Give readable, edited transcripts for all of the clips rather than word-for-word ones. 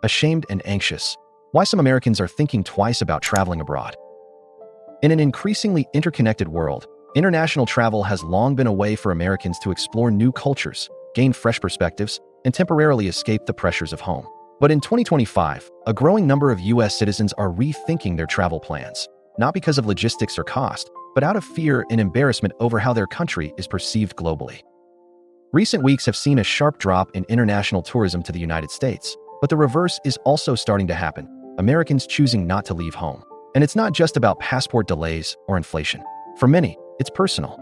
ashamed and anxious. Why some Americans are thinking twice about traveling abroad. In an increasingly interconnected world, international travel has long been a way for Americans to explore new cultures, gain fresh perspectives, and temporarily escape the pressures of home. But in 2025, a growing number of U.S. citizens are rethinking their travel plans, not because of logistics or cost, but out of fear and embarrassment over how their country is perceived globally. Recent weeks have seen a sharp drop in international tourism to the United States, but the reverse is also starting to happen, Americans choosing not to leave home. And it's not just about passport delays or inflation. For many, it's personal.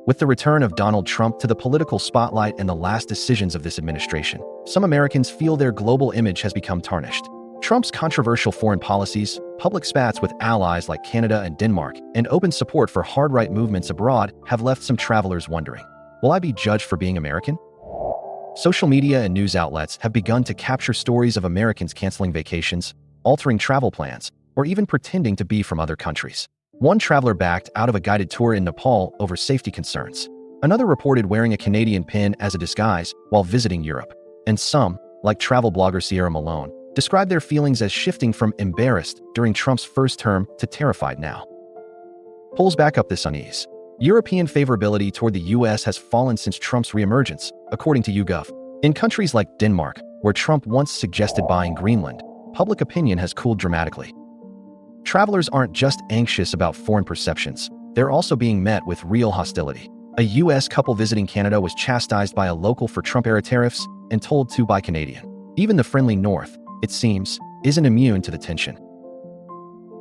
With the return of Donald Trump to the political spotlight and the last decisions of this administration, some Americans feel their global image has become tarnished. Trump's controversial foreign policies, public spats with allies like Canada and Denmark, and open support for hard-right movements abroad have left some travelers wondering, will I be judged for being American? Social media and news outlets have begun to capture stories of Americans canceling vacations, altering travel plans, or even pretending to be from other countries. One traveler backed out of a guided tour in Nepal over safety concerns. Another reported wearing a Canadian pin as a disguise while visiting Europe. And some, like travel blogger Sierra Malone, described their feelings as shifting from embarrassed during Trump's first term to terrified now. Polls back up this unease. European favorability toward the U.S. has fallen since Trump's reemergence, according to YouGov. In countries like Denmark, where Trump once suggested buying Greenland, public opinion has cooled dramatically. Travelers aren't just anxious about foreign perceptions, they're also being met with real hostility. A U.S. couple visiting Canada was chastised by a local for Trump-era tariffs and told to buy Canadian. Even the friendly North, it seems, isn't immune to the tension.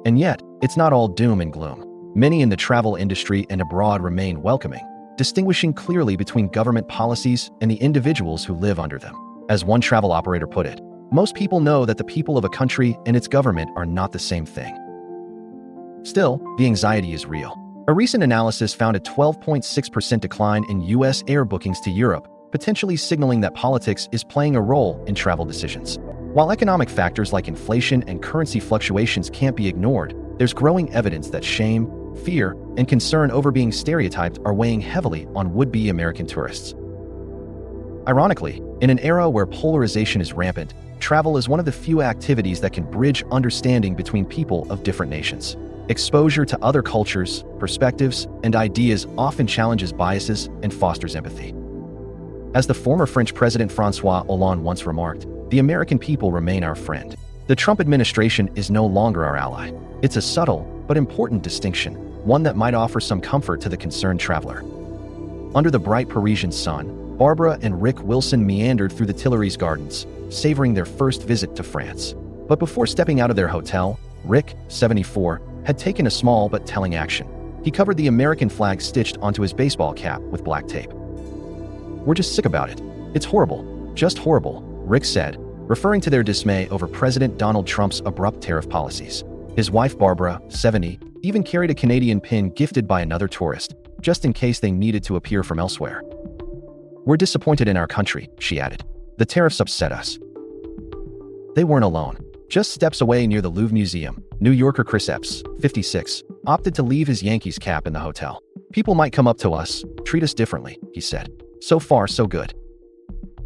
And yet, it's not all doom and gloom. Many in the travel industry and abroad remain welcoming, distinguishing clearly between government policies and the individuals who live under them. As one travel operator put it, most people know that the people of a country and its government are not the same thing. Still, the anxiety is real. A recent analysis found a 12.6% decline in U.S. air bookings to Europe, potentially signaling that politics is playing a role in travel decisions. While economic factors like inflation and currency fluctuations can't be ignored, there's growing evidence that shame, fear, and concern over being stereotyped are weighing heavily on would-be American tourists. Ironically, in an era where polarization is rampant, travel is one of the few activities that can bridge understanding between people of different nations. Exposure to other cultures, perspectives, and ideas often challenges biases and fosters empathy. As the former French President François Hollande once remarked, the American people remain our friend. The Trump administration is no longer our ally. It's a subtle but important distinction, one that might offer some comfort to the concerned traveler. Under the bright Parisian sun, Barbara and Rick Wilson meandered through the Tuileries Gardens, savoring their first visit to France. But before stepping out of their hotel, Rick, 74, had taken a small but telling action. He covered the American flag stitched onto his baseball cap with black tape. "We're just sick about it. It's horrible. Just horrible," Rick said, referring to their dismay over President Donald Trump's abrupt tariff policies. His wife Barbara, 70, even carried a Canadian pin gifted by another tourist, just in case they needed to appear from elsewhere. "We're disappointed in our country," she added. "The tariffs upset us." They weren't alone. Just steps away near the Louvre Museum, New Yorker Chris Epps, 56, opted to leave his Yankees cap in the hotel. "People might come up to us, treat us differently," he said. "So far, so good."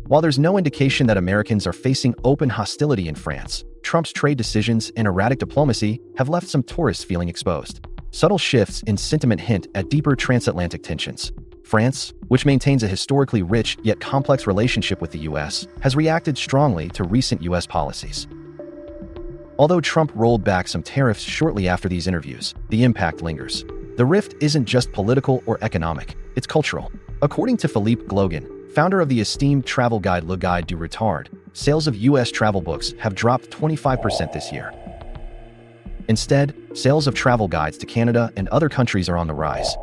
While there's no indication that Americans are facing open hostility in France, Trump's trade decisions and erratic diplomacy have left some tourists feeling exposed. Subtle shifts in sentiment hint at deeper transatlantic tensions. France, which maintains a historically rich yet complex relationship with the U.S., has reacted strongly to recent U.S. policies. Although Trump rolled back some tariffs shortly after these interviews, the impact lingers. The rift isn't just political or economic, it's cultural. According to Philippe Glogan, founder of the esteemed travel guide Le Guide du Retard, sales of U.S. travel books have dropped 25% this year. Instead, sales of travel guides to Canada and other countries are on the rise.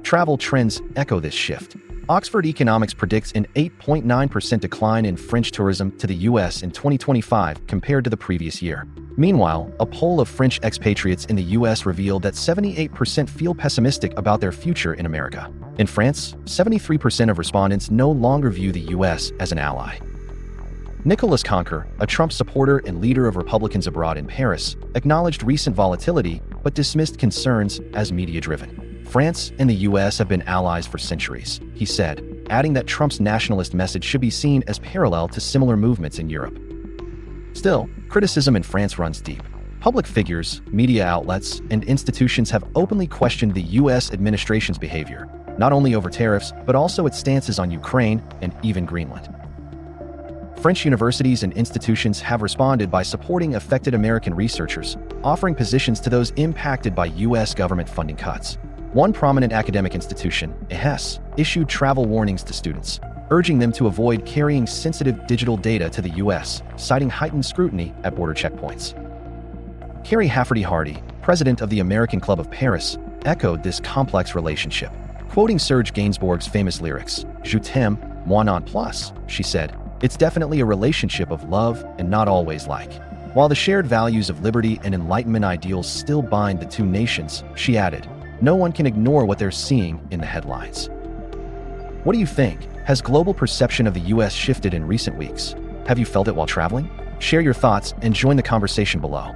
Travel trends echo this shift. Oxford Economics predicts an 8.9% decline in French tourism to the U.S. in 2025 compared to the previous year. Meanwhile, a poll of French expatriates in the U.S. revealed that 78% feel pessimistic about their future in America. In France, 73% of respondents no longer view the U.S. as an ally. Nicolas Conquer, a Trump supporter and leader of Republicans abroad in Paris, acknowledged recent volatility but dismissed concerns as media-driven. "France and the U.S. have been allies for centuries," he said, adding that Trump's nationalist message should be seen as parallel to similar movements in Europe. Still, criticism in France runs deep. Public figures, media outlets, and institutions have openly questioned the U.S. administration's behavior, not only over tariffs, but also its stances on Ukraine and even Greenland. French universities and institutions have responded by supporting affected American researchers, offering positions to those impacted by U.S. government funding cuts. One prominent academic institution, EHES, issued travel warnings to students, urging them to avoid carrying sensitive digital data to the U.S., citing heightened scrutiny at border checkpoints. Carrie Hafferty-Hardy, president of the American Club of Paris, echoed this complex relationship. Quoting Serge Gainsbourg's famous lyrics, "Je t'aime, moi non plus," she said, "It's definitely a relationship of love and not always like." While the shared values of liberty and Enlightenment ideals still bind the two nations, she added, no one can ignore what they're seeing in the headlines. What do you think? Has global perception of the U.S. shifted in recent weeks? Have you felt it while traveling? Share your thoughts and join the conversation below.